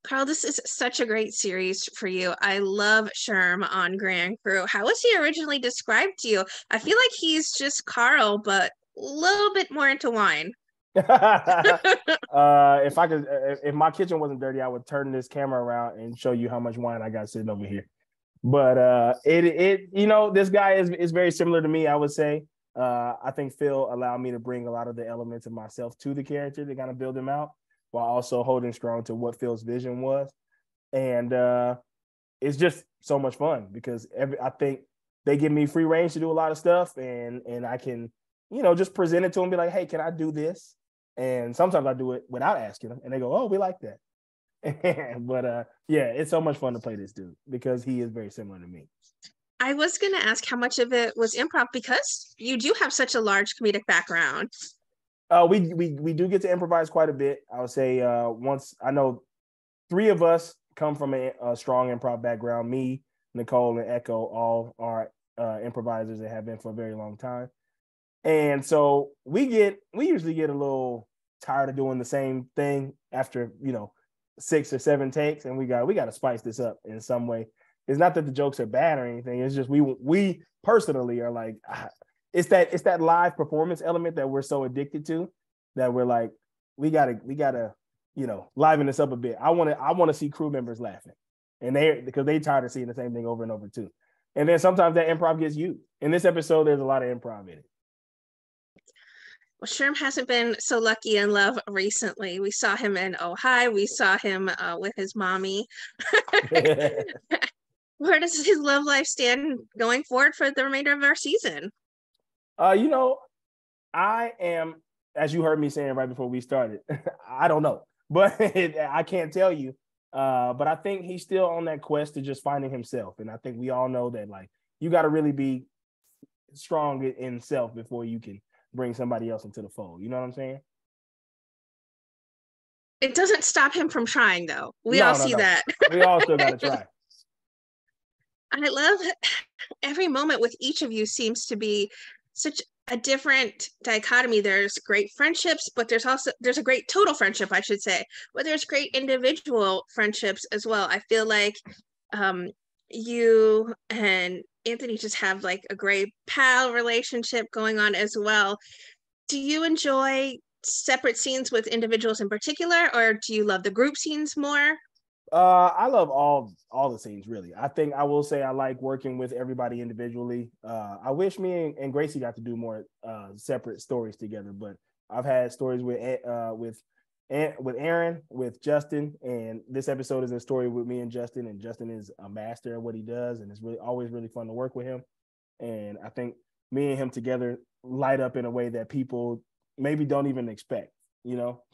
Carl, this is such a great series for you. I love Sherm on Grand Crew. How was he originally described to you? I feel like he's just Carl, but a little bit more into wine. If my kitchen wasn't dirty, I would turn this camera around and show you how much wine I got sitting over here. But this guy is very similar to me, I would say. I think Phil allowed me to bring a lot of the elements of myself to the character to kind of build him out while also holding strong to what Phil's vision was. And it's just so much fun because I think they give me free range to do a lot of stuff, and I can, just present it to them, be like, hey, can I do this? And sometimes I do it without asking them, and they go, oh, we like that. But yeah, it's so much fun to play this dude because he is very similar to me. I was going to ask how much of it was improv because you do have such a large comedic background. We do get to improvise quite a bit. I would say once I know 3 of us come from a strong improv background. Me, Nicole, and Echo all are improvisers that have been for a very long time. And so we usually get a little tired of doing the same thing after, 6 or 7 takes, and we got to spice this up in some way. It's not that the jokes are bad or anything. It's just we personally are like, it's that live performance element that we're so addicted to that we're like, we gotta liven this up a bit. I want to see crew members laughing, and because they tired of seeing the same thing over and over too. And then sometimes that improv gets used. In this episode, there's a lot of improv in it. Well, Sherm hasn't been so lucky in love recently. We saw him in Oh Hi. We saw him with his mommy. Where does his love life stand going forward for the remainder of our season? I am, as you heard me saying right before we started, I don't know, but I can't tell you. But I think he's still on that quest to just finding himself. And I think we all know that, like, you got to really be strong in self before you can bring somebody else into the fold. You know what I'm saying? It doesn't stop him from trying, though. We all see that. We all still got to try. I love every moment with each of you seems to be such a different dichotomy. There's great friendships, but there's a great total friendship, I should say, but there's great individual friendships as well. I feel like you and Anthony just have like a great pal relationship going on as well. Do you enjoy separate scenes with individuals in particular, or do you love the group scenes more? I love all the scenes, really. I think I will say I like working with everybody individually. I wish me and Gracie got to do more separate stories together, but I've had stories with Aaron, with Justin, and this episode is a story with me and Justin is a master at what he does, and it's really always really fun to work with him. And I think me and him together light up in a way that people maybe don't even expect,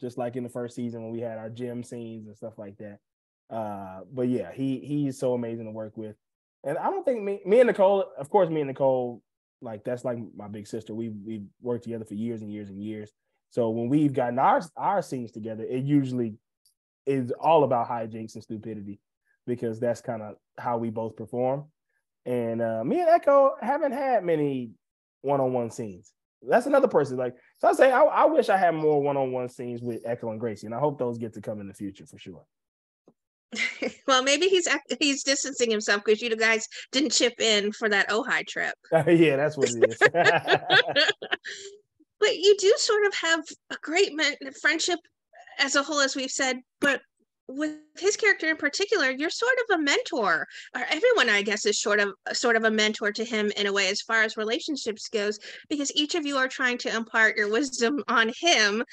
just like in the first season when we had our gym scenes and stuff like that. But yeah, he's so amazing to work with. And I don't think me and Nicole, of course, like, that's like my big sister. We've worked together for years and years and years. So when we've gotten our scenes together, it usually is all about hijinks and stupidity because that's kind of how we both perform. And me and Echo haven't had many one-on-one scenes. That's another person. Like, so I say I wish I had more one-on-one scenes with Echo and Gracie, and I hope those get to come in the future for sure. Well, maybe he's distancing himself because you guys didn't chip in for that Ojai trip. Yeah, that's what it is. But you do sort of have a great friendship as a whole, as we've said, but with his character in particular, you're sort of a mentor, or everyone, I guess, is sort of a mentor to him in a way as far as relationships goes, because each of you are trying to impart your wisdom on him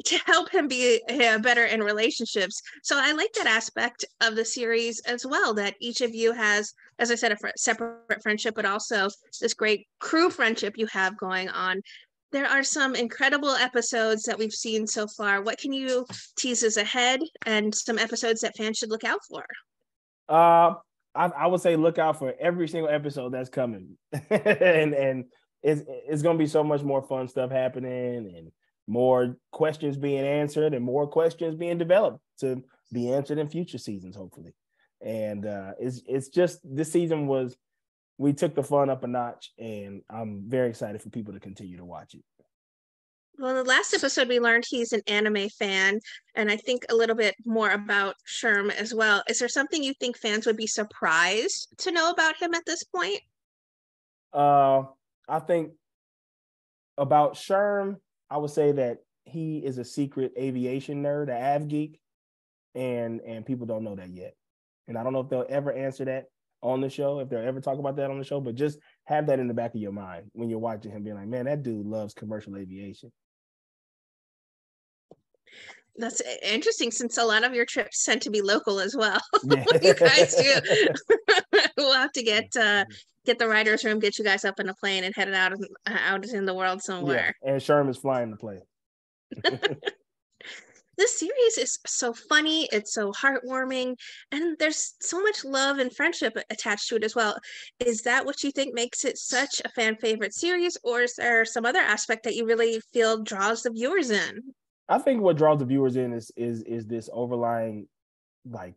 to help him be better in relationships. So I like that aspect of the series as well, that each of you has, as I said, a separate friendship, but also this great crew friendship you have going on. There are some incredible episodes that we've seen so far. What can you tease us ahead and some episodes that fans should look out for? I would say look out for every single episode that's coming. and it's going to be so much more fun stuff happening and more questions being answered and more questions being developed to be answered in future seasons, hopefully. And it's just this season we took the fun up a notch, and I'm very excited for people to continue to watch it. Well, in the last episode, we learned he's an anime fan, and I think a little bit more about Sherm as well. Is there something you think fans would be surprised to know about him at this point? I think about Sherm, I would say that he is a secret aviation nerd, an av geek, and people don't know that yet. And I don't know if they'll ever answer that on the show, if they'll ever talk about that on the show, but just have that in the back of your mind when you're watching him, being like, man, that dude loves commercial aviation. That's interesting, since a lot of your trips tend to be local as well. Yeah. You guys do. We'll have to get the writers' room, get you guys up in a plane, and head out in the world somewhere. Yeah, and Sherm is flying the plane. This series is so funny, it's so heartwarming, and there's so much love and friendship attached to it as well. Is that what you think makes it such a fan favorite series, or is there some other aspect that you really feel draws the viewers in? I think what draws the viewers in is this overlying, like,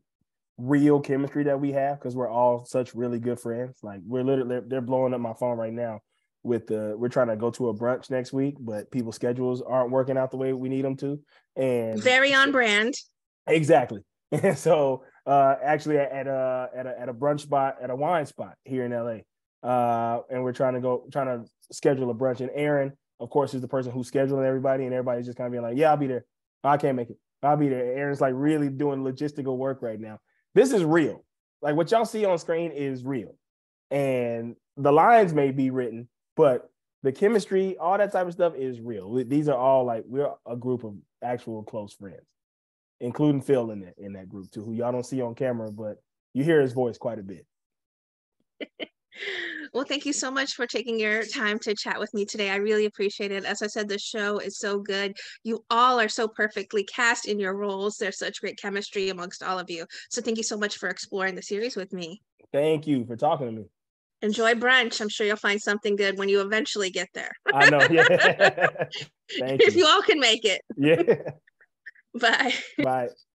real chemistry that we have, because we're all such really good friends. Like, we're literally, they're blowing up my phone right now with we're trying to go to a brunch next week, but people's schedules aren't working out the way we need them to. And very on brand. Exactly. And so actually at a brunch spot, at a wine spot here in LA. And we're trying to schedule a brunch. And Aaron, of course, is the person who's scheduling everybody, and everybody's just kind of being like, yeah, I'll be there. I can't make it. I'll be there. Aaron's like really doing logistical work right now. This is real. Like, what y'all see on screen is real. And the lines may be written, but the chemistry, all that type of stuff is real. These are all, like, we're a group of actual close friends, including Phil in that group too, who y'all don't see on camera, but you hear his voice quite a bit. Well, thank you so much for taking your time to chat with me today. I really appreciate it. As I said, the show is so good. You all are so perfectly cast in your roles. There's such great chemistry amongst all of you. So thank you so much for exploring the series with me. Thank you for talking to me. Enjoy brunch. I'm sure you'll find something good when you eventually get there. I know. Yeah. Thank you. If you all can make it. Yeah. Bye. Bye.